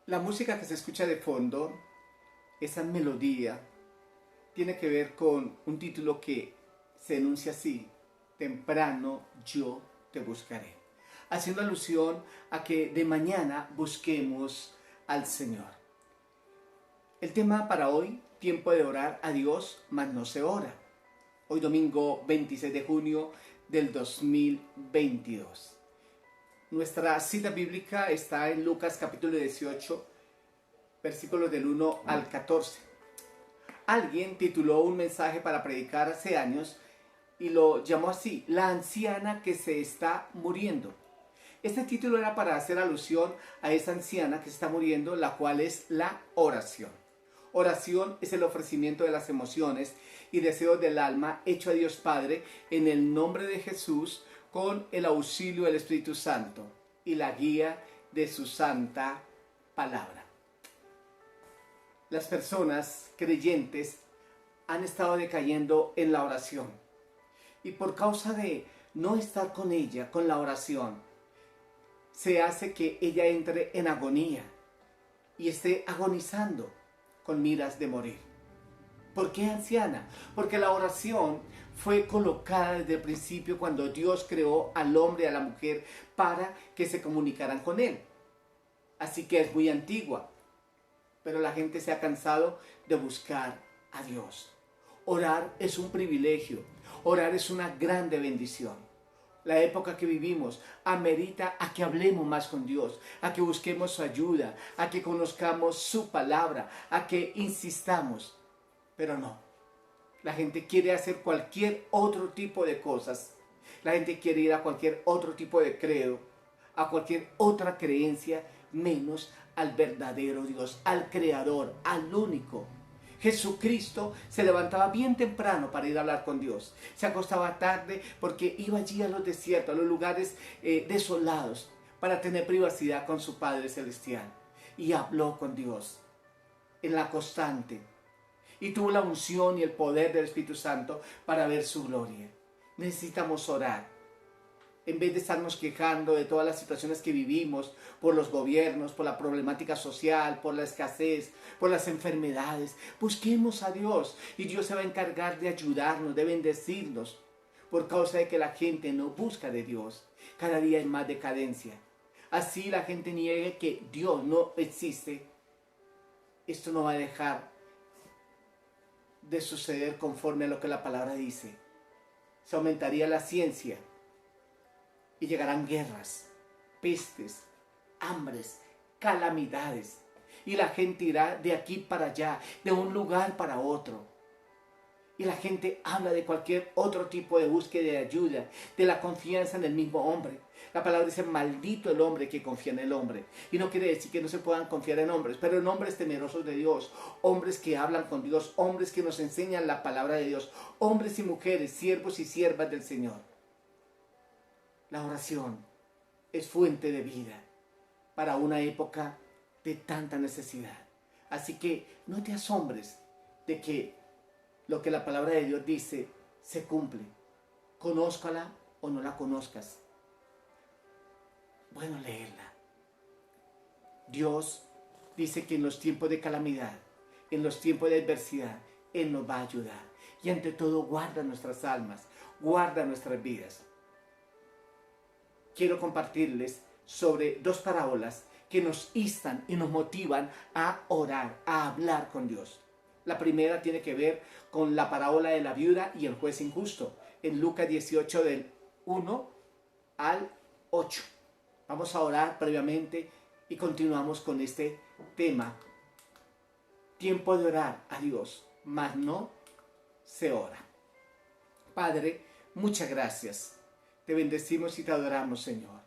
La música que se escucha de fondo, esa melodía, tiene que ver con un título que se enuncia así: temprano yo te buscaré, haciendo alusión a que de mañana busquemos al Señor. El tema para hoy: tiempo de orar a Dios, mas no se ora. Hoy domingo 26 de junio del 2022. Nuestra cita bíblica está en Lucas capítulo 18, versículos del 1 al 14. Alguien tituló un mensaje para predicar hace años y lo llamó así: la anciana que se está muriendo. Este título era para hacer alusión a esa anciana que se está muriendo, la cual es la oración. Oración es el ofrecimiento de las emociones y deseos del alma hecho a Dios Padre en el nombre de Jesús, con el auxilio del Espíritu Santo y la guía de su santa palabra. Las personas creyentes han estado decayendo en la oración, y por causa de no estar con ella, con la oración, se hace que ella entre en agonía y esté agonizando con miras de morir. ¿Por qué anciana? Porque la oración fue colocada desde el principio, cuando Dios creó al hombre y a la mujer para que se comunicaran con Él. Así que es muy antigua, pero la gente se ha cansado de buscar a Dios. Orar es un privilegio, orar es una grande bendición. La época que vivimos amerita a que hablemos más con Dios, a que busquemos su ayuda, a que conozcamos su palabra, a que insistamos. Pero no, la gente quiere hacer cualquier otro tipo de cosas. La gente quiere ir a cualquier otro tipo de credo, a cualquier otra creencia, menos al verdadero Dios, al Creador, al único. Jesucristo se levantaba bien temprano para ir a hablar con Dios. Se acostaba tarde porque iba allí a los desiertos, a los lugares desolados, para tener privacidad con su Padre Celestial. Y habló con Dios en la constante. Y tuvo la unción y el poder del Espíritu Santo para ver su gloria. Necesitamos orar. En vez de estarnos quejando de todas las situaciones que vivimos, por los gobiernos, por la problemática social, por la escasez, por las enfermedades, busquemos a Dios y Dios se va a encargar de ayudarnos, de bendecirnos, por causa de que la gente no busca de Dios. Cada día hay más decadencia. Así la gente niegue que Dios no existe. Esto no va a dejar de suceder conforme a lo que la palabra dice. Se aumentaría la ciencia y llegarán guerras, pestes, hambres, calamidades, y la gente irá de aquí para allá, de un lugar para otro. Y la gente habla de cualquier otro tipo de búsqueda de ayuda, de la confianza en el mismo hombre. La palabra dice: maldito el hombre que confía en el hombre. Y no quiere decir que no se puedan confiar en hombres, pero en hombres temerosos de Dios, hombres que hablan con Dios, hombres que nos enseñan la palabra de Dios, hombres y mujeres, siervos y siervas del Señor. La oración es fuente de vida para una época de tanta necesidad. Así que no te asombres de que lo que la palabra de Dios dice se cumple. Conózcala o no la conozcas. Bueno, leerla. Dios dice que en los tiempos de calamidad, en los tiempos de adversidad, Él nos va a ayudar. Y ante todo, guarda nuestras almas, guarda nuestras vidas. Quiero compartirles sobre dos parábolas que nos instan y nos motivan a orar, a hablar con Dios. La primera tiene que ver con la parábola de la viuda y el juez injusto, en Lucas 18 del 1 al 8. Vamos a orar previamente y continuamos con este tema. Tiempo de orar a Dios, mas no se ora. Padre, muchas gracias. Te bendecimos y te adoramos, Señor.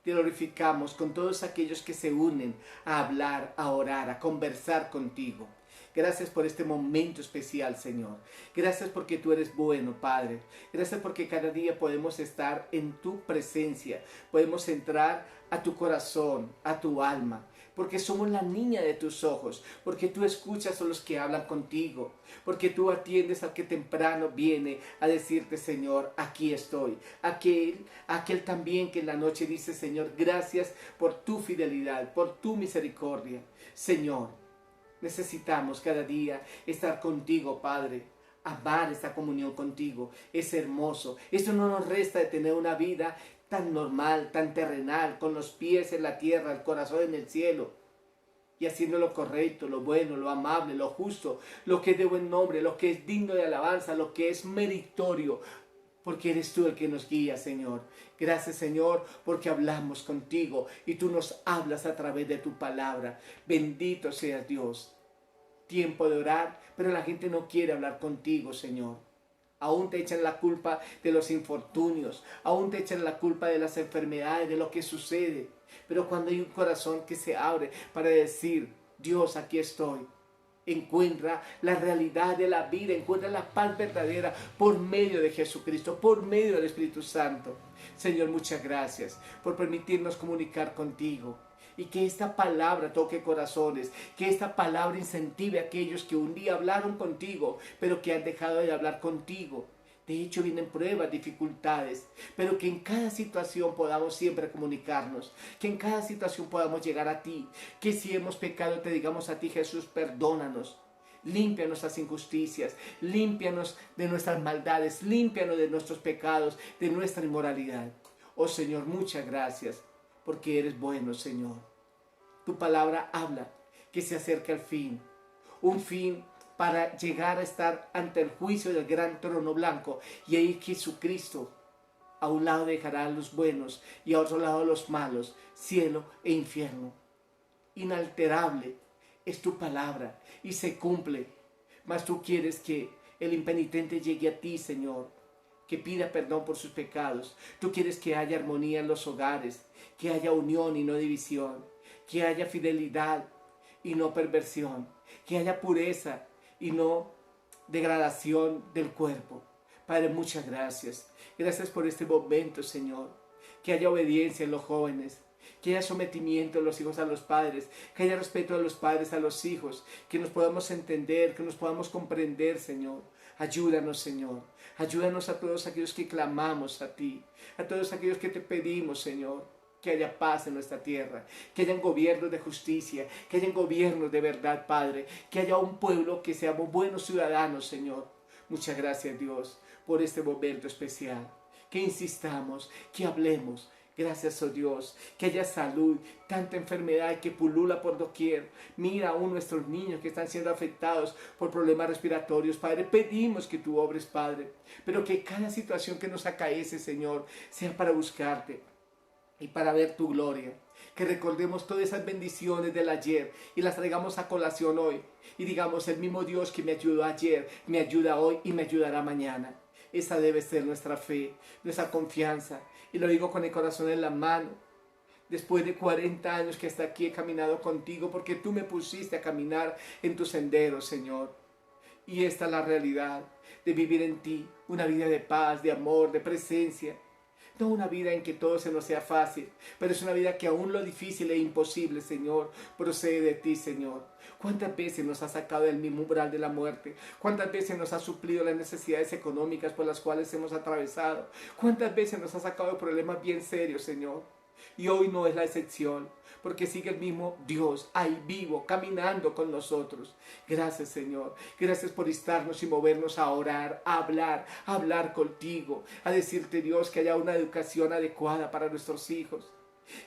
Te glorificamos con todos aquellos que se unen a hablar, a orar, a conversar contigo. Gracias por este momento especial, Señor. Gracias porque tú eres bueno, Padre. Gracias porque cada día podemos estar en tu presencia. Podemos entrar a tu corazón, a tu alma. Porque somos la niña de tus ojos. Porque tú escuchas a los que hablan contigo. Porque tú atiendes al que temprano viene a decirte, Señor, aquí estoy. Aquel también que en la noche dice, Señor, gracias por tu fidelidad, por tu misericordia. Señor, necesitamos cada día estar contigo, Padre. Amar esta comunión contigo es hermoso. Esto no nos resta de tener una vida tan normal, tan terrenal, con los pies en la tierra, el corazón en el cielo, y haciendo lo correcto, lo bueno, lo amable, lo justo, lo que es de buen nombre, lo que es digno de alabanza, lo que es meritorio, porque eres tú el que nos guía, Señor. Gracias, Señor, porque hablamos contigo y tú nos hablas a través de tu palabra. Bendito seas, Dios. Tiempo de orar, pero la gente no quiere hablar contigo, Señor. Aún te echan la culpa de los infortunios, aún te echan la culpa de las enfermedades, de lo que sucede. Pero cuando hay un corazón que se abre para decir, Dios, aquí estoy, encuentra la realidad de la vida, encuentra la paz verdadera por medio de Jesucristo, por medio del Espíritu Santo. Señor, muchas gracias por permitirnos comunicar contigo. Y que esta palabra toque corazones, que esta palabra incentive a aquellos que un día hablaron contigo, pero que han dejado de hablar contigo. De hecho, vienen pruebas, dificultades, pero que en cada situación podamos siempre comunicarnos, que en cada situación podamos llegar a ti, que si hemos pecado te digamos a ti, Jesús, perdónanos. Limpia nuestras injusticias, límpianos de nuestras maldades, límpianos de nuestros pecados, de nuestra inmoralidad. Oh Señor, muchas gracias, porque eres bueno, Señor. Tu palabra habla que se acerca el fin, un fin para llegar a estar ante el juicio del gran trono blanco, y ahí Jesucristo a un lado dejará a los buenos y a otro lado a los malos, cielo e infierno. Inalterable es tu palabra y se cumple, mas tú quieres que el impenitente llegue a ti, Señor, que pida perdón por sus pecados. Tú quieres que haya armonía en los hogares, que haya unión y no división, que haya fidelidad y no perversión, que haya pureza y no degradación del cuerpo. Padre, muchas gracias. Gracias por este momento, Señor. Que haya obediencia en los jóvenes, que haya sometimiento de los hijos a los padres, que haya respeto de los padres a los hijos, que nos podamos entender, que nos podamos comprender, Señor. Ayúdanos, Señor. Ayúdanos a todos aquellos que clamamos a ti, a todos aquellos que te pedimos, Señor, que haya paz en nuestra tierra, que haya gobiernos de justicia, que haya gobiernos de verdad, Padre, que haya un pueblo que seamos buenos ciudadanos, Señor. Muchas gracias, Dios, por este momento especial. Que insistamos, que hablemos. Gracias, oh Dios, que haya salud, tanta enfermedad que pulula por doquier. Mira aún nuestros niños que están siendo afectados por problemas respiratorios, Padre. Pedimos que tú obres, Padre, pero que cada situación que nos acaece, Señor, sea para buscarte y para ver tu gloria. Que recordemos todas esas bendiciones del ayer y las traigamos a colación hoy. Y digamos, el mismo Dios que me ayudó ayer, me ayuda hoy y me ayudará mañana. Esa debe ser nuestra fe, nuestra confianza. Y lo digo con el corazón en la mano. Después de 40 años que hasta aquí he caminado contigo, porque tú me pusiste a caminar en tus senderos, Señor. Y esta es la realidad de vivir en ti, una vida de paz, de amor, de presencia. No una vida en que todo se nos sea fácil, pero es una vida que aún lo difícil e imposible, Señor, procede de ti, Señor. ¿Cuántas veces nos has sacado del mismo umbral de la muerte? ¿Cuántas veces nos has suplido las necesidades económicas por las cuales hemos atravesado? ¿Cuántas veces nos has sacado de problemas bien serios, Señor? Y hoy no es la excepción, porque sigue el mismo Dios ahí vivo, caminando con nosotros. Gracias, Señor. Gracias por estarnos y movernos a orar, a hablar contigo, a decirte, Dios, que haya una educación adecuada para nuestros hijos,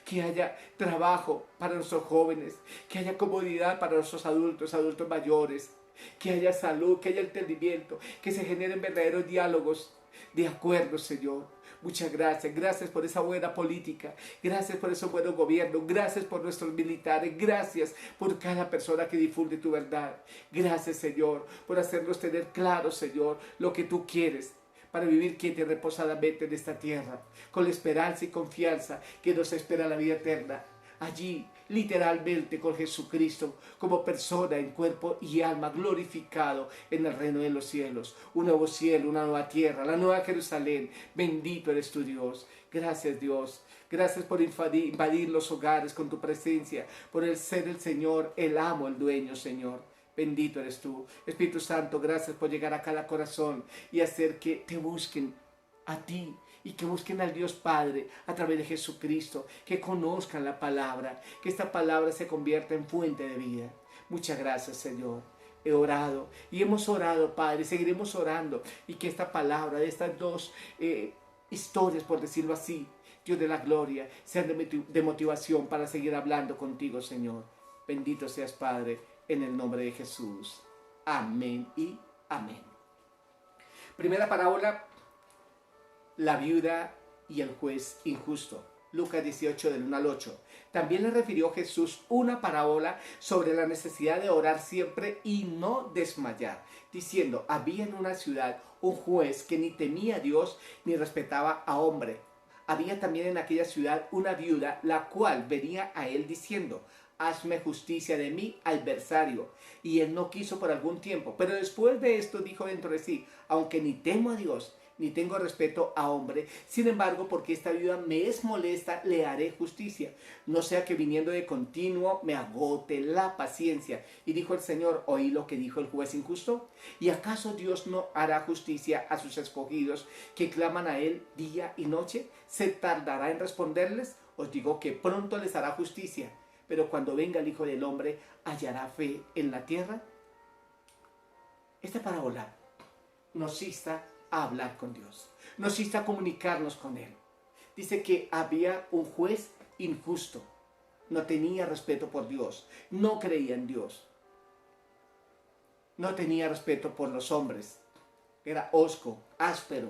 que haya trabajo para nuestros jóvenes, que haya comodidad para nuestros adultos mayores, que haya salud, que haya entendimiento, que se generen verdaderos diálogos de acuerdo, Señor. Muchas gracias. Gracias por esa buena política. Gracias por ese buen gobierno. Gracias por nuestros militares. Gracias por cada persona que difunde tu verdad. Gracias, Señor, por hacernos tener claro, Señor, lo que tú quieres para vivir quieta y reposadamente en esta tierra, con la esperanza y confianza que nos espera la vida eterna. allí literalmente con Jesucristo como persona en cuerpo y alma glorificado en el reino de los cielos. Un nuevo cielo, una nueva tierra, la nueva Jerusalén. Bendito eres tu Dios. Gracias Dios. Gracias por invadir los hogares con tu presencia, por el ser el Señor, el amo, el dueño, Señor. Bendito eres tú. Espíritu Santo, gracias por llegar a cada corazón y hacer que te busquen a ti y que busquen al Dios Padre a través de Jesucristo, que conozcan la palabra, que esta palabra se convierta en fuente de vida. Muchas gracias, Señor. He orado y hemos orado, Padre, seguiremos orando y que esta palabra de estas dos historias, por decirlo así, Dios de la gloria, sean de motivación para seguir hablando contigo, Señor. Bendito seas, Padre, en el nombre de Jesús. Amén y amén. Primera parábola, la viuda y el juez injusto. Lucas 18, del 1 al 8. También le refirió Jesús una parábola sobre la necesidad de orar siempre y no desmayar, diciendo, había en una ciudad un juez que ni temía a Dios ni respetaba a hombre. Había también en aquella ciudad una viuda, la cual venía a él diciendo, hazme justicia de mi adversario. Y él no quiso por algún tiempo, pero después de esto dijo dentro de sí, aunque ni temo a Dios, ni tengo respeto a hombre, sin embargo, porque esta viuda me es molesta, le haré justicia, no sea que viniendo de continuo me agote la paciencia. Y dijo el Señor, oí lo que dijo el juez injusto, ¿y acaso Dios no hará justicia a sus escogidos que claman a él día y noche? ¿Se tardará en responderles? Os digo que pronto les hará justicia. Pero cuando venga el Hijo del Hombre, ¿hallará fe en la tierra? Esta parábola nos insta a hablar con Dios, nos insta a comunicarnos con Él. Dice que había un juez injusto, no tenía respeto por Dios, no creía en Dios, no tenía respeto por los hombres, era hosco, áspero,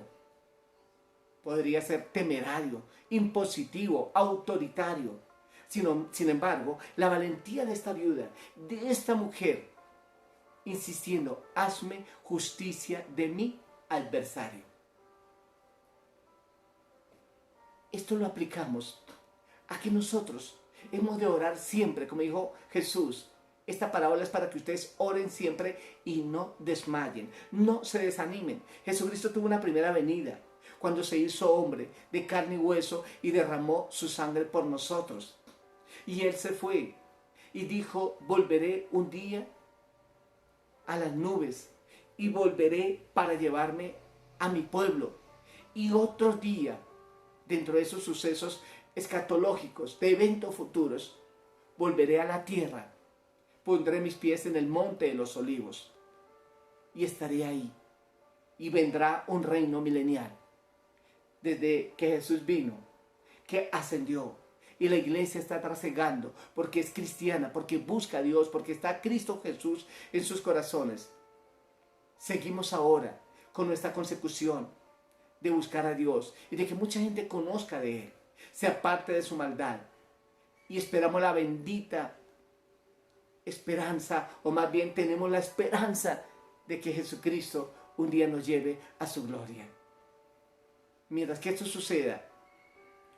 podría ser temerario, impositivo, autoritario. Sin embargo, la valentía de esta viuda, de esta mujer, insistiendo, hazme justicia de mi adversario. Esto lo aplicamos a que nosotros hemos de orar siempre, como dijo Jesús. Esta parábola es para que ustedes oren siempre y no desmayen, no se desanimen. Jesucristo tuvo una primera venida cuando se hizo hombre de carne y hueso y derramó su sangre por nosotros. Y Él se fue y dijo, volveré un día a las nubes y volveré para llevarme a mi pueblo. Y otro día, dentro de esos sucesos escatológicos, de eventos futuros, volveré a la tierra, pondré mis pies en el monte de los olivos y estaré ahí. Y vendrá un reino milenial. Desde que Jesús vino, que ascendió, y la iglesia está trasegando porque es cristiana, porque busca a Dios, porque está Cristo Jesús en sus corazones. Seguimos ahora con nuestra consecución de buscar a Dios y de que mucha gente conozca de Él, se aparte de su maldad. Y esperamos la bendita esperanza, o más bien tenemos la esperanza de que Jesucristo un día nos lleve a su gloria. Mientras que esto suceda,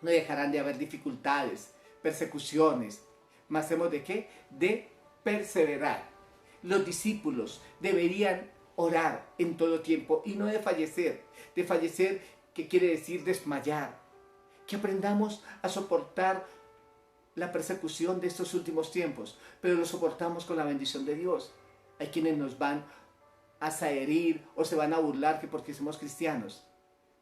no dejarán de haber dificultades, persecuciones, mas hemos de ¿qué? De perseverar. Los discípulos deberían orar en todo tiempo y no de fallecer. De fallecer, ¿qué quiere decir? Desmayar. Que aprendamos a soportar la persecución de estos últimos tiempos, pero lo soportamos con la bendición de Dios. Hay quienes nos van a herir o se van a burlar que porque somos cristianos,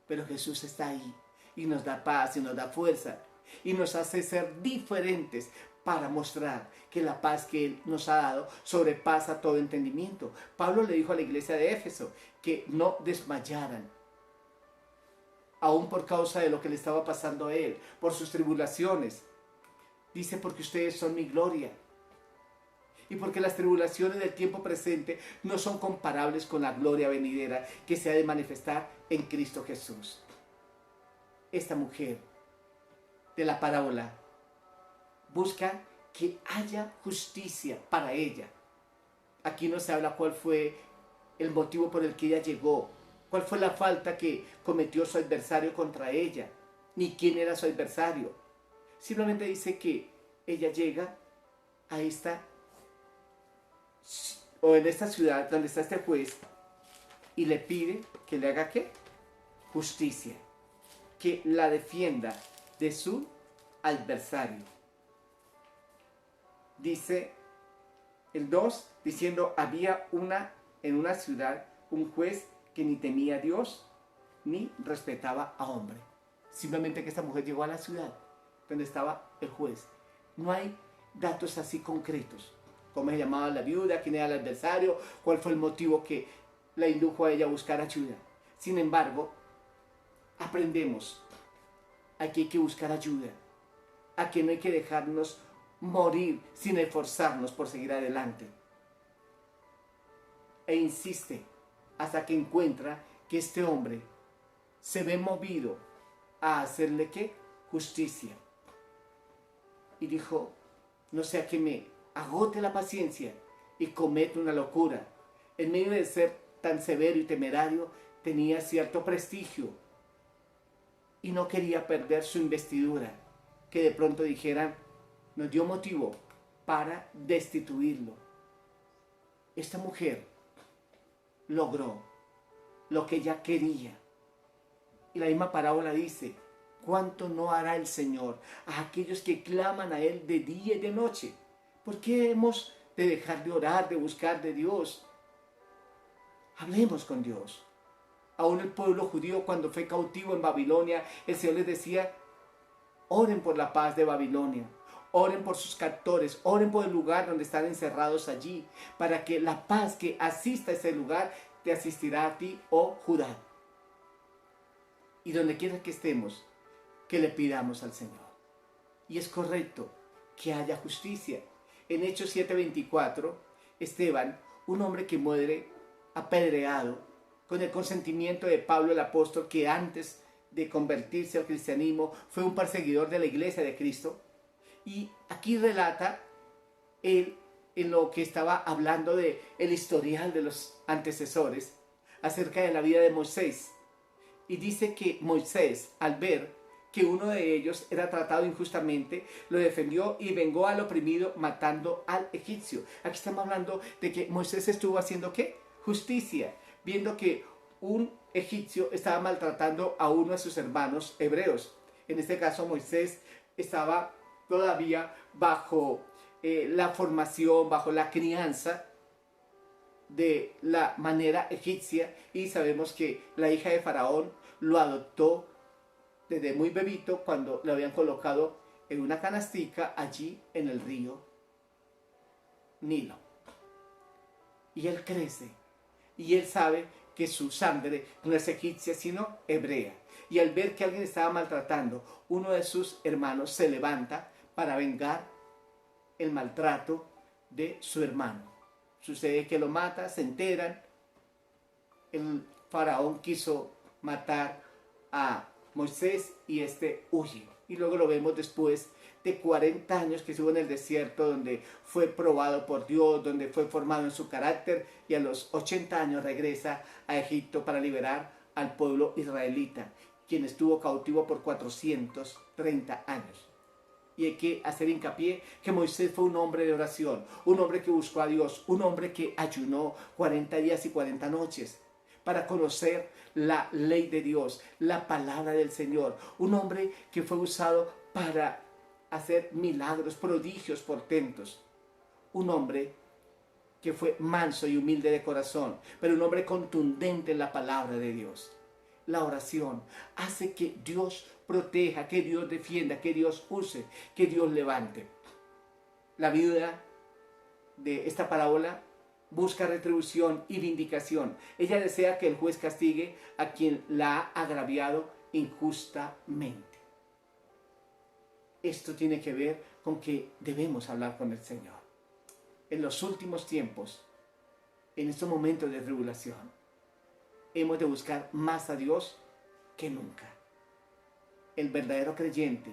pero Jesús está ahí y nos da paz y nos da fuerza y nos hace ser diferentes para mostrar que la paz que Él nos ha dado sobrepasa todo entendimiento. Pablo le dijo a la iglesia de Éfeso que no desmayaran, aún por causa de lo que le estaba pasando a él, por sus tribulaciones. Dice, porque ustedes son mi gloria. Y porque las tribulaciones del tiempo presente no son comparables con la gloria venidera que se ha de manifestar en Cristo Jesús. Esta mujer de la parábola busca que haya justicia para ella. Aquí no se habla cuál fue el motivo por el que ella llegó, cuál fue la falta que cometió su adversario contra ella, ni quién era su adversario. Simplemente dice que ella llega a esta, o en esta ciudad donde está este juez, y le pide que le haga ¿qué? Justicia, que la defienda de su adversario. Dice el 2, diciendo, había en una ciudad un juez que ni temía a Dios ni respetaba a hombre. Simplemente que esta mujer llegó a la ciudad donde estaba el juez. No hay datos así concretos. ¿Cómo se llamaba la viuda? ¿Quién era el adversario? ¿Cuál fue el motivo que la indujo a ella a buscar ayuda? Sin embargo, aprendemos. Aquí hay que buscar ayuda. Aquí no hay que dejarnos morir sin esforzarnos por seguir adelante. E insiste hasta que encuentra que este hombre se ve movido a hacerle ¿qué? Justicia. Y dijo, no sea que me agote la paciencia y cometa una locura. En medio de ser tan severo y temerario, tenía cierto prestigio y no quería perder su investidura, que de pronto dijeran, nos dio motivo para destituirlo. Esta mujer logró lo que ella quería. Y la misma parábola dice, ¿cuánto no hará el Señor a aquellos que claman a Él de día y de noche? ¿Por qué hemos de dejar de orar, de buscar de Dios? Hablemos con Dios. Aún el pueblo judío, cuando fue cautivo en Babilonia, el Señor les decía, oren por la paz de Babilonia. Oren por sus captores, oren por el lugar donde están encerrados allí, para que la paz que asista a ese lugar te asistirá a ti, oh Judá. Y donde quiera que estemos, que le pidamos al Señor. Y es correcto que haya justicia. En Hechos 7:24, Esteban, un hombre que muere apedreado, con el consentimiento de Pablo el apóstol, que antes de convertirse al cristianismo fue un perseguidor de la iglesia de Cristo. Y aquí relata él en lo que estaba hablando de el historial de los antecesores acerca de la vida de Moisés. Y dice que Moisés, al ver que uno de ellos era tratado injustamente, lo defendió y vengó al oprimido matando al egipcio. Aquí estamos hablando de que Moisés estuvo haciendo ¿qué? Justicia, viendo que un egipcio estaba maltratando a uno de sus hermanos hebreos. En este caso Moisés estaba todavía bajo la formación, bajo la crianza de la manera egipcia, y sabemos que la hija de Faraón lo adoptó desde muy bebito, cuando lo habían colocado en una canastica allí en el río Nilo. Y él crece y él sabe que su sangre no es egipcia sino hebrea. Y al ver que alguien estaba maltratando, uno de sus hermanos se levanta para vengar el maltrato de su hermano. Sucede que lo mata, se enteran. El faraón quiso matar a Moisés y este huye. Y luego lo vemos después de 40 años que estuvo en el desierto, donde fue probado por Dios, donde fue formado en su carácter, y a los 80 años regresa a Egipto para liberar al pueblo israelita, quien estuvo cautivo por 430 años. Y hay que hacer hincapié que Moisés fue un hombre de oración, un hombre que buscó a Dios, un hombre que ayunó 40 días y 40 noches para conocer la ley de Dios, la palabra del Señor. Un hombre que fue usado para hacer milagros, prodigios, portentos. Un hombre que fue manso y humilde de corazón, pero un hombre contundente en la palabra de Dios. La oración hace que Dios proteja, que Dios defienda, que Dios use, que Dios levante. La viuda de esta parábola busca retribución y vindicación. Ella desea que el juez castigue a quien la ha agraviado injustamente. Esto tiene que ver con que debemos hablar con el Señor. En los últimos tiempos, en estos momentos de tribulación, hemos de buscar más a Dios que nunca. El verdadero creyente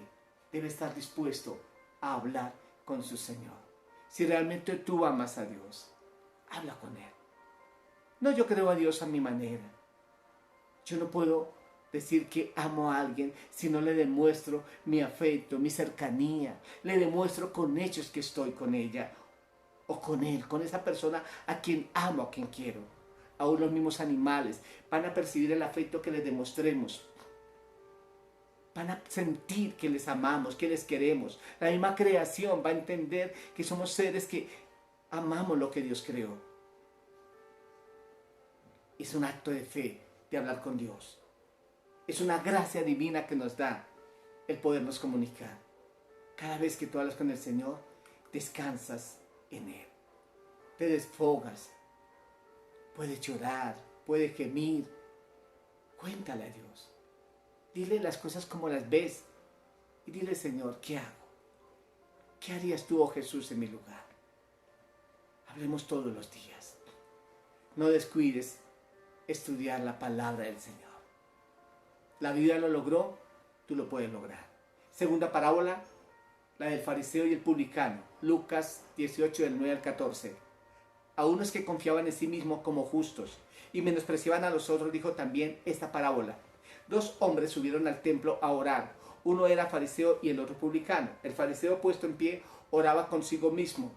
debe estar dispuesto a hablar con su Señor. Si realmente tú amas a Dios, habla con Él. No, yo creo a Dios a mi manera. Yo no puedo decir que amo a alguien si no le demuestro mi afecto, mi cercanía, le demuestro con hechos que estoy con ella o con él, con esa persona a quien amo, a quien quiero. Aún los mismos animales van a percibir el afecto que les demostremos. Van a sentir que les amamos, que les queremos. La misma creación va a entender que somos seres que amamos lo que Dios creó. Es un acto de fe, de hablar con Dios. Es una gracia divina que nos da el podernos comunicar. Cada vez que tú hablas con el Señor, descansas en Él. Te desfogas. Puedes llorar, puedes gemir. Cuéntale a Dios. Dile las cosas como las ves. Y dile, Señor, ¿qué hago? ¿Qué harías tú, oh Jesús, en mi lugar? Hablemos todos los días. No descuides estudiar la palabra del Señor. La Biblia lo logró, tú lo puedes lograr. Segunda parábola, la del fariseo y el publicano. Lucas 18, del 9 al 14. A unos que confiaban en sí mismos como justos y menospreciaban a los otros, dijo también esta parábola. Dos hombres subieron al templo a orar. Uno era fariseo y el otro publicano. El fariseo, puesto en pie, oraba consigo mismo.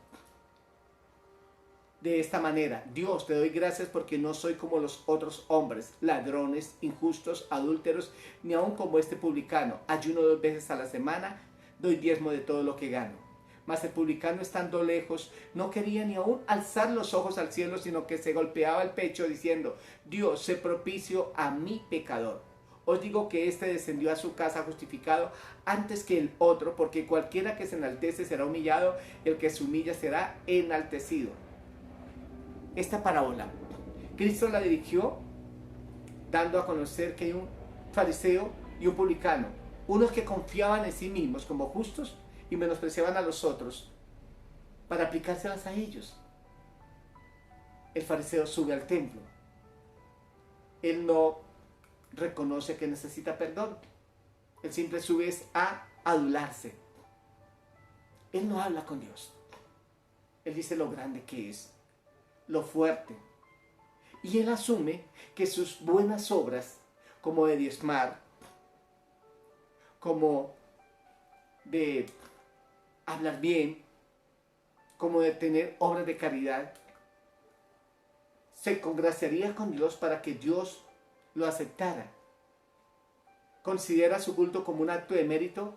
De esta manera: Dios, te doy gracias porque no soy como los otros hombres, ladrones, injustos, adúlteros, ni aun como este publicano. Ayuno 2 veces a la semana, doy diezmo de todo lo que gano. Mas el publicano, estando lejos, no quería ni aun alzar los ojos al cielo, sino que se golpeaba el pecho diciendo: Dios, sé propicio a mi pecador. Os digo que éste descendió a su casa justificado antes que el otro, porque cualquiera que se enaltece será humillado, el que se humilla será enaltecido. Esta parábola, Cristo la dirigió dando a conocer que hay un fariseo y un publicano, unos que confiaban en sí mismos como justos y menospreciaban a los otros para aplicárselas a ellos. El fariseo sube al templo. Él no reconoce que necesita perdón. Él siempre sube a adularse. Él no habla con Dios. Él dice lo grande que es, lo fuerte. Y él asume que sus buenas obras, como de diezmar, como de hablar bien, como de tener obras de caridad, se congraciaría con Dios para que Dios lo aceptara. Considera su culto como un acto de mérito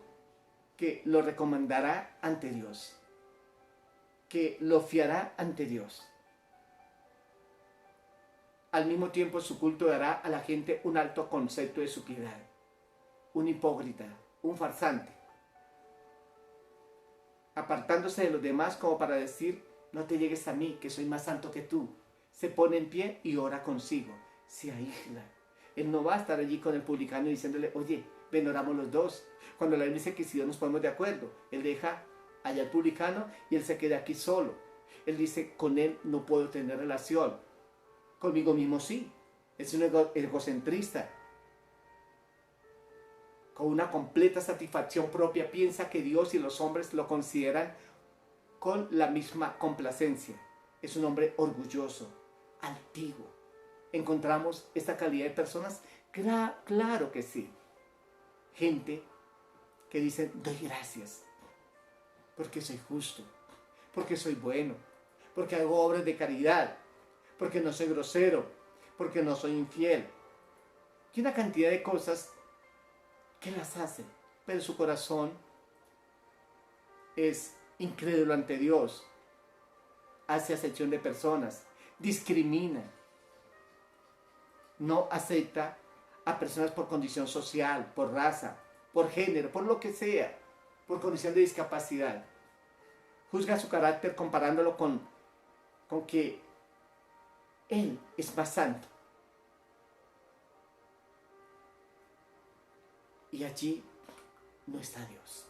que lo recomendará ante Dios, que lo fiará ante Dios. Al mismo tiempo, su culto dará a la gente un alto concepto de su piedad. Un hipócrita, un farsante, apartándose de los demás como para decir: no te llegues a mí, que soy más santo que tú. Se pone en pie y ora consigo. Se aísla. Él no va a estar allí con el publicano diciéndole: oye, ven, oramos los dos. Cuando la Biblia dice que si Dios nos ponemos de acuerdo, él deja allá al publicano y él se queda aquí solo. Él dice: con él no puedo tener relación. Conmigo mismo sí. Es un egocentrista. Con una completa satisfacción propia piensa que Dios y los hombres lo consideran con la misma complacencia. Es un hombre orgulloso, altivo. ¿Encontramos esta calidad de personas? Claro que sí. Gente que dice: doy gracias porque soy justo, porque soy bueno, porque hago obras de caridad, porque no soy grosero, porque no soy infiel. Y una cantidad de cosas que las hacen, pero su corazón es incrédulo ante Dios, hace acepción de personas, discrimina, no acepta a personas por condición social, por raza, por género, por lo que sea, por condición de discapacidad. Juzga su carácter comparándolo con que él es más santo. Y allí no está Dios.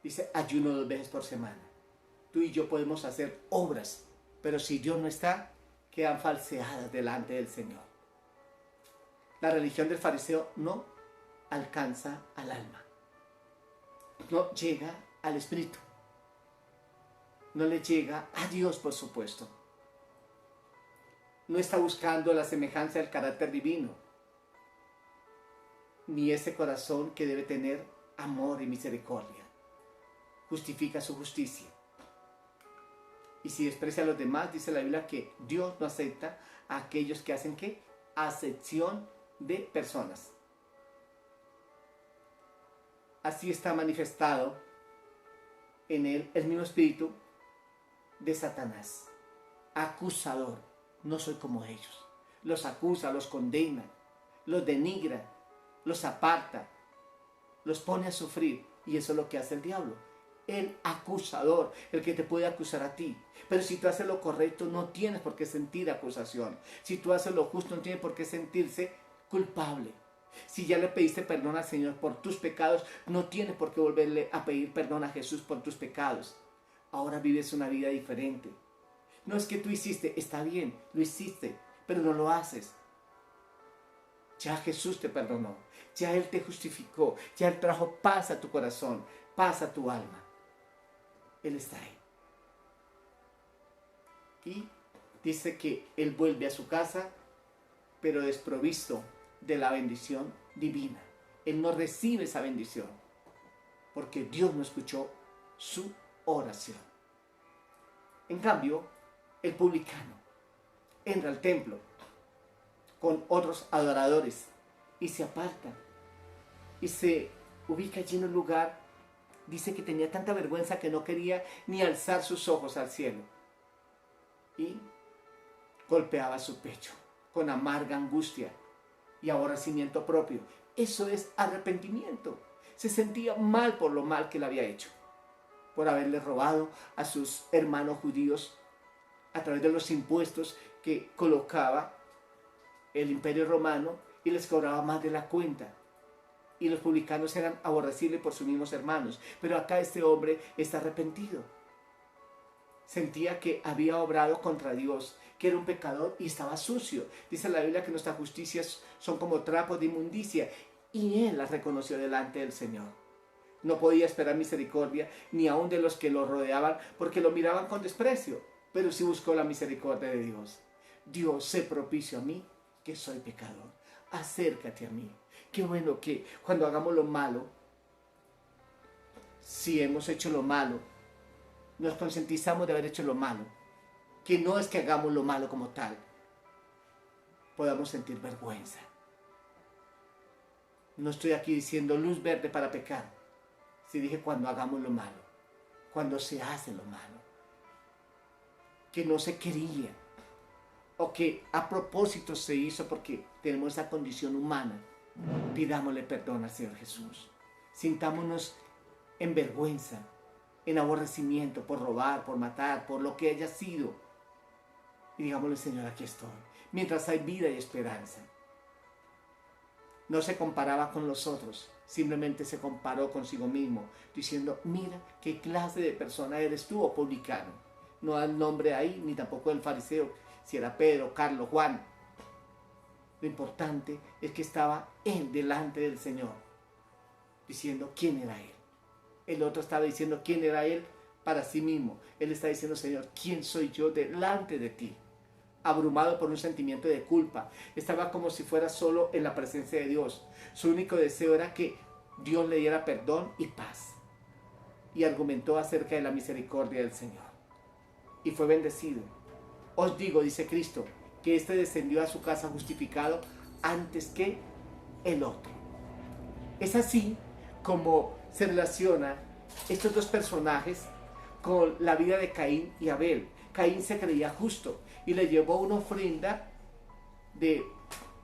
Dice: ayuno 2 veces por semana. Tú y yo podemos hacer obras, pero si Dios no está, quedan falseadas delante del Señor. La religión del fariseo no alcanza al alma. No llega al espíritu. No le llega a Dios, por supuesto. No está buscando la semejanza del carácter divino. ni ese corazón que debe tener amor y misericordia. Justifica su justicia. Y si desprecia a los demás, dice la Biblia que Dios no acepta a aquellos que hacen ¿qué? Acepción de personas. Así está manifestado en él el mismo espíritu de Satanás. Acusador. No soy como ellos. Los acusa, los condena, los denigra, los aparta, los pone a sufrir. Y eso es lo que hace el diablo. El acusador, el que te puede acusar a ti. Pero si tú haces lo correcto, no tienes por qué sentir acusación. Si tú haces lo justo, no tienes por qué sentirse culpable. Si ya le pediste perdón al Señor por tus pecados, no tienes por qué volverle a pedir perdón a Jesús por tus pecados. Ahora vives una vida diferente. No es que tú hiciste, está bien, lo hiciste, pero no lo haces. Ya Jesús te perdonó, ya Él te justificó, ya Él trajo paz a tu corazón, paz a tu alma. Él está ahí. Y dice que Él vuelve a su casa, pero desprovisto de la bendición divina. Él no recibe esa bendición, porque Dios no escuchó su oración. En cambio, el publicano entra al templo con otros adoradores y se aparta y se ubica allí en un lugar. Dice que tenía tanta vergüenza que no quería ni alzar sus ojos al cielo y golpeaba su pecho con amarga angustia y aborrecimiento propio. Eso es arrepentimiento. Se sentía mal por lo mal que le había hecho, por haberle robado a sus hermanos judíos a través de los impuestos que colocaba el Imperio Romano y les cobraba más de la cuenta. Y los publicanos eran aborrecibles por sus mismos hermanos. Pero acá este hombre está arrepentido. Sentía que había obrado contra Dios, que era un pecador y estaba sucio. Dice la Biblia que nuestras justicias son como trapos de inmundicia. Y él las reconoció delante del Señor. No podía esperar misericordia ni aun de los que lo rodeaban, porque lo miraban con desprecio. Pero sí buscó la misericordia de Dios. Dios, sé propicio a mí, que soy pecador. Acércate a mí. Qué bueno que cuando hagamos lo malo, si hemos hecho lo malo, nos concientizamos de haber hecho lo malo. Que no es que hagamos lo malo como tal, podamos sentir vergüenza. No estoy aquí diciendo luz verde para pecar. Si dije cuando hagamos lo malo, cuando se hace lo malo, que no se quería, o que a propósito se hizo porque tenemos esa condición humana, pidámosle perdón al Señor Jesús. Sintámonos en vergüenza, en aborrecimiento por robar, por matar, por lo que haya sido. Y digámosle, Señor, aquí estoy, mientras hay vida y esperanza. No se comparaba con los otros, simplemente se comparó consigo mismo, diciendo, mira qué clase de persona eres tú, oh publicano. No da el nombre ahí, ni tampoco del fariseo, si era Pedro, Carlos, Juan. Lo importante es que estaba él delante del Señor, diciendo quién era él. El otro estaba diciendo quién era él para sí mismo. Él está diciendo, Señor, ¿quién soy yo delante de ti? Abrumado por un sentimiento de culpa. Estaba como si fuera solo en la presencia de Dios. Su único deseo era que Dios le diera perdón y paz. Y argumentó acerca de la misericordia del Señor. Y fue bendecido. Os digo, dice Cristo, que éste descendió a su casa justificado antes que el otro. Es así como se relaciona estos dos personajes con la vida de Caín y Abel. Caín se creía justo y le llevó una ofrenda de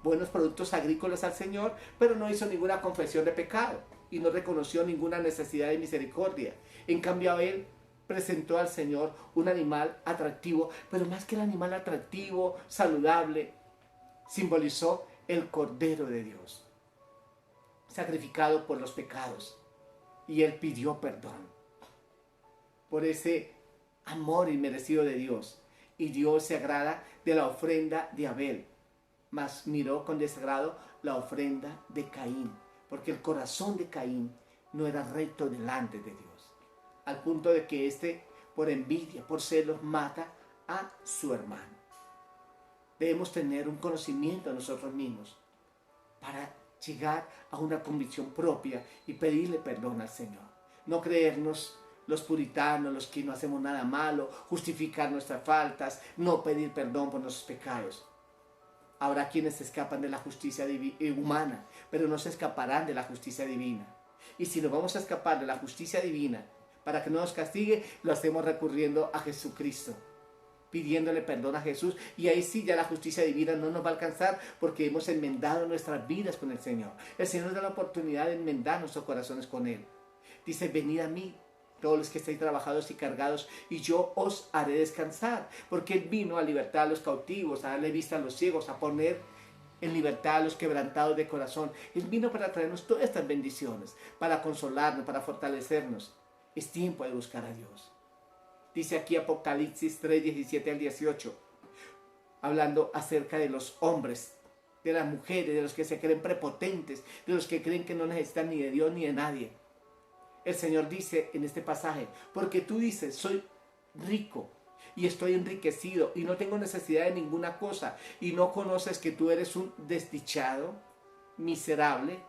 buenos productos agrícolas al Señor, pero no hizo ninguna confesión de pecado y no reconoció ninguna necesidad de misericordia. En cambio, Abel presentó al Señor un animal atractivo, pero más que el animal atractivo, saludable, simbolizó el Cordero de Dios, sacrificado por los pecados, y él pidió perdón por ese amor inmerecido de Dios, y Dios se agrada de la ofrenda de Abel, mas miró con desagrado la ofrenda de Caín, porque el corazón de Caín no era recto delante de Dios, al punto de que éste, por envidia, por celos, mata a su hermano. Debemos tener un conocimiento de nosotros mismos para llegar a una convicción propia y pedirle perdón al Señor. No creernos los puritanos, los que no hacemos nada malo, justificar nuestras faltas, no pedir perdón por nuestros pecados. Habrá quienes se escapan de la justicia humana, pero no se escaparán de la justicia divina. Y si nos vamos a escapar de la justicia divina para que no nos castigue, lo hacemos recurriendo a Jesucristo, pidiéndole perdón a Jesús, y ahí sí ya la justicia divina no nos va a alcanzar porque hemos enmendado nuestras vidas con el Señor. El Señor nos da la oportunidad de enmendar nuestros corazones con Él. Dice: venid a mí, todos los que estáis trabajados y cargados, y yo os haré descansar. Porque Él vino a libertar a los cautivos, a darle vista a los ciegos, a poner en libertad a los quebrantados de corazón. Él vino para traernos todas estas bendiciones, para consolarnos, para fortalecernos. Es tiempo de buscar a Dios. Dice aquí Apocalipsis 3, 17 al 18, hablando acerca de los hombres, de las mujeres, de los que se creen prepotentes, de los que creen que no necesitan ni de Dios ni de nadie. El Señor dice en este pasaje: porque tú dices, soy rico y estoy enriquecido y no tengo necesidad de ninguna cosa, y no conoces que tú eres un desdichado, miserable,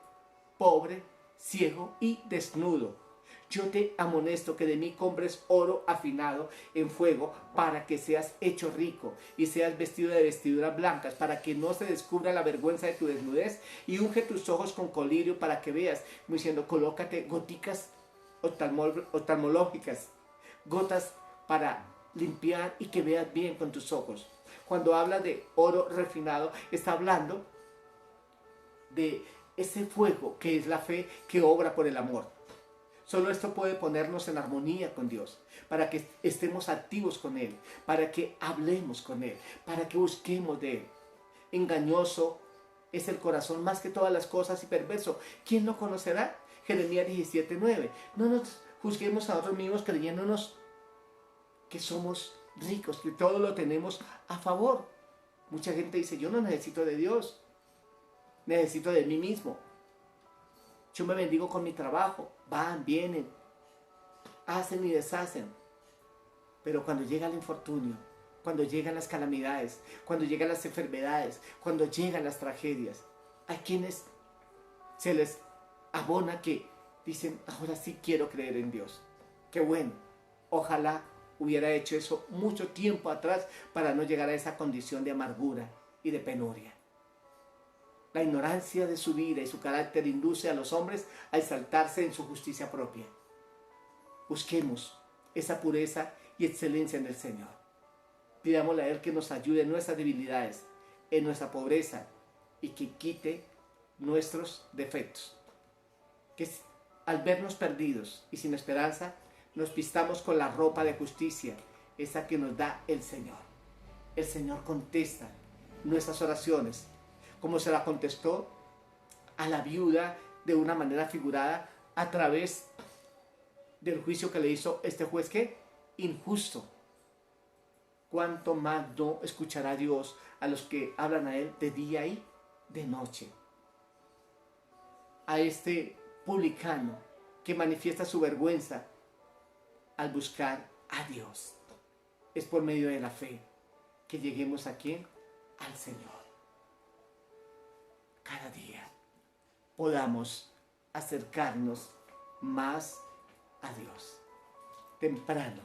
pobre, ciego y desnudo. Yo te amonesto que de mí compres oro afinado en fuego, para que seas hecho rico y seas vestido de vestiduras blancas, para que no se descubra la vergüenza de tu desnudez, y unge tus ojos con colirio para que veas, como diciendo: colócate goticas oftalmológicas, gotas para limpiar y que veas bien con tus ojos. Cuando habla de oro refinado, está hablando de ese fuego que es la fe, que obra por el amor. Solo esto puede ponernos en armonía con Dios, para que estemos activos con Él, para que hablemos con Él, para que busquemos de Él. Engañoso es el corazón más que todas las cosas, y perverso, ¿quién lo conocerá? Jeremías 17:9. No nos juzguemos a nosotros mismos creyéndonos que somos ricos, que todo lo tenemos a favor. Mucha gente dice: yo no necesito de Dios, necesito de mí mismo. Yo me bendigo con mi trabajo, van, vienen, hacen y deshacen. Pero cuando llega el infortunio, cuando llegan las calamidades, cuando llegan las enfermedades, cuando llegan las tragedias, hay quienes se les abona que dicen: ahora sí quiero creer en Dios. Qué bueno, ojalá hubiera hecho eso mucho tiempo atrás para no llegar a esa condición de amargura y de penuria. La ignorancia de su vida y su carácter induce a los hombres a exaltarse en su justicia propia. Busquemos esa pureza y excelencia en el Señor. Pidámosle a Él que nos ayude en nuestras debilidades, en nuestra pobreza, y que quite nuestros defectos. Que al vernos perdidos y sin esperanza, nos vistamos con la ropa de justicia, esa que nos da el Señor. El Señor contesta nuestras oraciones, como se la contestó a la viuda de una manera figurada a través del juicio que le hizo este juez, ¿qué? Injusto. ¿Cuánto más no escuchará Dios a los que hablan a Él de día y de noche? A este publicano que manifiesta su vergüenza al buscar a Dios. Es por medio de la fe que lleguemos a ¿quién? Al Señor. Cada día podamos acercarnos más a Dios. Temprano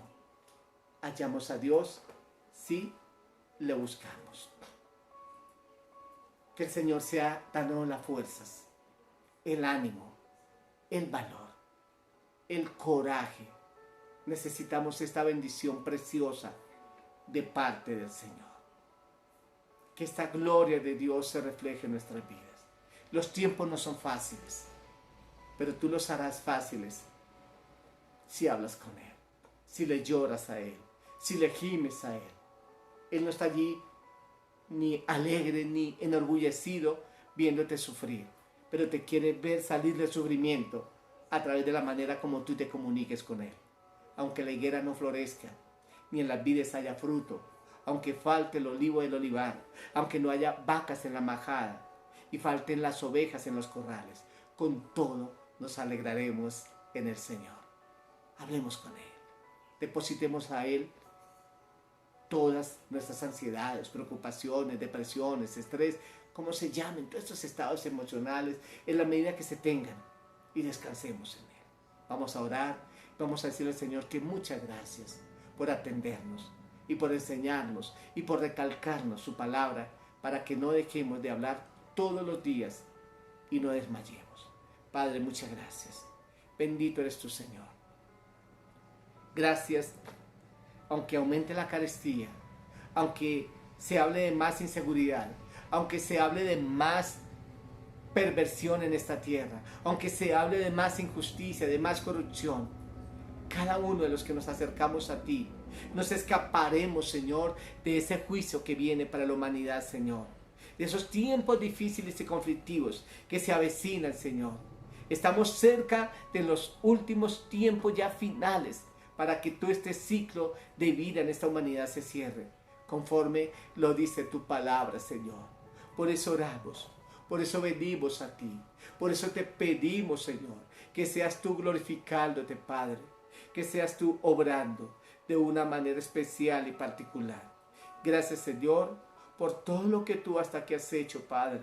hallamos a Dios si le buscamos. Que el Señor sea dándonos las fuerzas, el ánimo, el valor, el coraje. Necesitamos esta bendición preciosa de parte del Señor. Que esta gloria de Dios se refleje en nuestras vidas. Los tiempos no son fáciles, pero tú los harás fáciles si hablas con Él, si le lloras a Él, si le gimes a Él. Él no está allí ni alegre ni enorgullecido viéndote sufrir, pero te quiere ver salir del sufrimiento a través de la manera como tú te comuniques con Él. Aunque la higuera no florezca, ni en las vides haya fruto, aunque falte el olivo del olivar, aunque no haya vacas en la majada y falten las ovejas en los corrales, con todo nos alegraremos en el Señor. Hablemos con Él, depositemos a Él todas nuestras ansiedades, preocupaciones, depresiones, estrés, como se llamen, todos estos estados emocionales, en la medida que se tengan, y descansemos en Él. Vamos a orar, vamos a decirle al Señor que muchas gracias por atendernos y por enseñarnos y por recalcarnos su palabra para que no dejemos de hablar todos los días y no desmayemos. Padre, muchas gracias. Bendito eres tu Señor. Gracias, aunque aumente la carestía, aunque se hable de más inseguridad, aunque se hable de más perversión en esta tierra, aunque se hable de más injusticia, de más corrupción, cada uno de los que nos acercamos a ti, nos escaparemos, Señor, de ese juicio que viene para la humanidad, Señor. De esos tiempos difíciles y conflictivos que se avecinan, Señor. Estamos cerca de los últimos tiempos ya finales para que todo este ciclo de vida en esta humanidad se cierre, conforme lo dice tu palabra, Señor. Por eso oramos, por eso venimos a ti, por eso te pedimos, Señor, que seas tú glorificándote, Padre, que seas tú obrando de una manera especial y particular. Gracias, Señor, por todo lo que tú hasta aquí has hecho, Padre.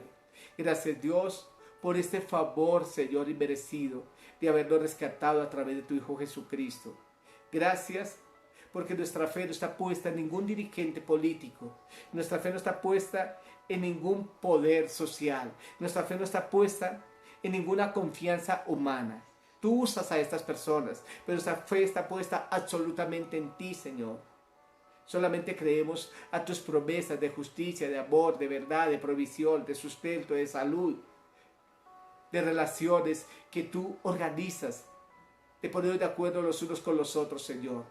Gracias, Dios, por este favor, Señor, inmerecido de habernos rescatado a través de tu Hijo Jesucristo. Gracias porque nuestra fe no está puesta en ningún dirigente político. Nuestra fe no está puesta en ningún poder social. Nuestra fe no está puesta en ninguna confianza humana. Tú usas a estas personas, pero nuestra fe está puesta absolutamente en ti, Señor. Solamente creemos a tus promesas de justicia, de amor, de verdad, de provisión, de sustento, de salud, de relaciones que tú organizas, de poner de acuerdo los unos con los otros, Señor,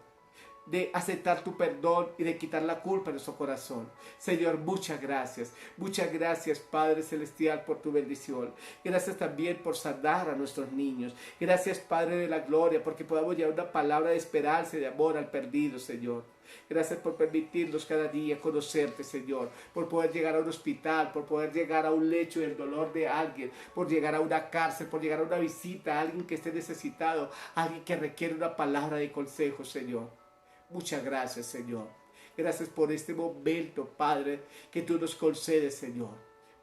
de aceptar tu perdón y de quitar la culpa de nuestro corazón. Señor, muchas gracias, Padre Celestial, por tu bendición. Gracias también por sanar a nuestros niños. Gracias, Padre de la gloria, porque podamos llevar una palabra de esperanza y de amor al perdido, Señor. Gracias por permitirnos cada día conocerte, Señor, por poder llegar a un hospital, por poder llegar a un lecho del dolor de alguien, por llegar a una cárcel, por llegar a una visita a alguien que esté necesitado, a alguien que requiere una palabra de consejo, Señor. Muchas gracias, Señor. Gracias por este momento, Padre, que tú nos concedes, Señor.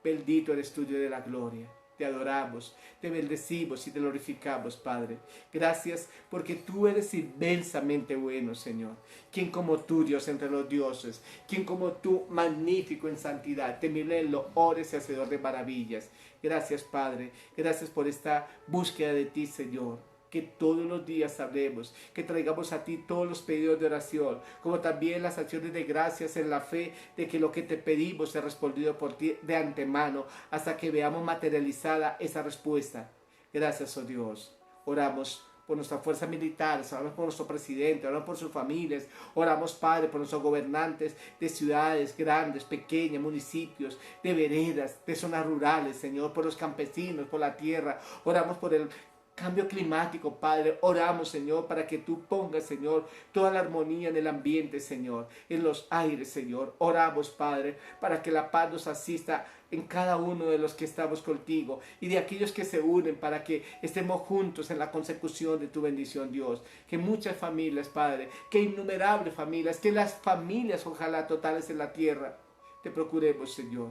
Bendito eres tú, Dios de la gloria. Te adoramos, te bendecimos y te glorificamos, Padre. Gracias porque tú eres inmensamente bueno, Señor. ¿Quién como tú, Dios entre los dioses? ¿Quién como tú, magnífico en santidad, temible en loores y hacedor de maravillas? Gracias, Padre. Gracias por esta búsqueda de ti, Señor. Que todos los días hablemos, que traigamos a ti todos los pedidos de oración, como también las acciones de gracias en la fe de que lo que te pedimos sea respondido por ti de antemano, hasta que veamos materializada esa respuesta. Gracias, oh Dios. Oramos por nuestra fuerza militar, oramos por nuestro presidente, oramos por sus familias, oramos, Padre, por nuestros gobernantes de ciudades grandes, pequeñas, municipios, de veredas, de zonas rurales, Señor, por los campesinos, por la tierra. Oramos por el cambio climático, Padre. Oramos, Señor, para que tú pongas, Señor, toda la armonía en el ambiente, Señor, en los aires, Señor. Oramos, Padre, para que la paz nos asista en cada uno de los que estamos contigo y de aquellos que se unen para que estemos juntos en la consecución de tu bendición, Dios. Que muchas familias, Padre, que innumerables familias, que las familias, ojalá totales en la tierra, te procuremos, Señor.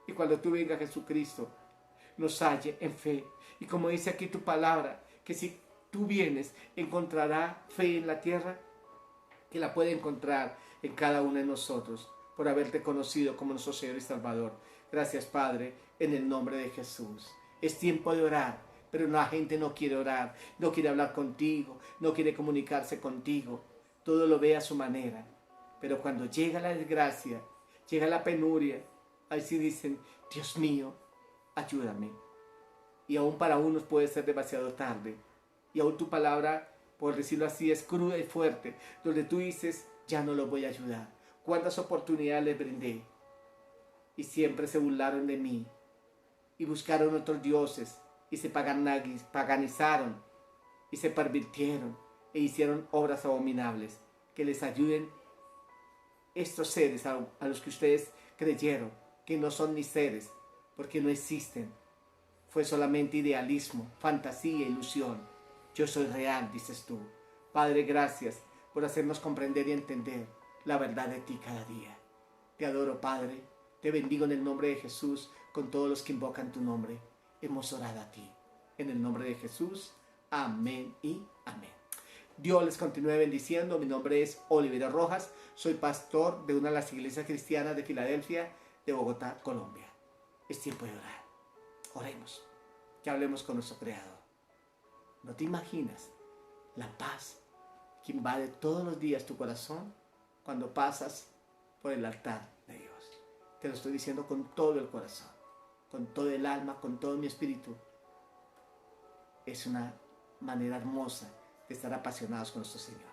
Y cuando tú vengas, Jesucristo, nos halle en fe. Y como dice aquí tu palabra, que si tú vienes, encontrará fe en la tierra, que la puede encontrar en cada uno de nosotros, por haberte conocido como nuestro Señor y Salvador. Gracias, Padre, en el nombre de Jesús. Es tiempo de orar, pero la gente no quiere orar, no quiere hablar contigo, no quiere comunicarse contigo. Todo lo ve a su manera. Pero cuando llega la desgracia, llega la penuria, ahí sí dicen, Dios mío, ayúdame. Y aún para unos puede ser demasiado tarde. Y aún tu palabra, por decirlo así, es cruda y fuerte, donde tú dices, ya no los voy a ayudar. ¿Cuántas oportunidades les brindé? Y siempre se burlaron de mí. Y buscaron otros dioses. Y se paganizaron. Y se pervirtieron. E hicieron obras abominables. Que les ayuden estos seres a los que ustedes creyeron, que no son ni seres, porque no existen. Fue solamente idealismo, fantasía, ilusión. Yo soy real, dices tú. Padre, gracias por hacernos comprender y entender la verdad de ti cada día. Te adoro, Padre. Te bendigo en el nombre de Jesús. con todos los que invocan tu nombre. Hemos orado a ti. En el nombre de Jesús. Amén y amén. Dios les continúe bendiciendo. Mi nombre es Oliverio Rojas. Soy pastor de una de las iglesias cristianas de Filadelfia, de Bogotá, Colombia. Es tiempo de orar. Oremos. Que hablemos con nuestro Creador. No te imaginas la paz que invade todos los días tu corazón cuando pasas por el altar de Dios. Te lo estoy diciendo con todo el corazón, con todo el alma, con todo mi espíritu. Es una manera hermosa de estar apasionados con nuestro Señor.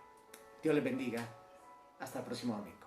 Dios les bendiga. Hasta el próximo domingo.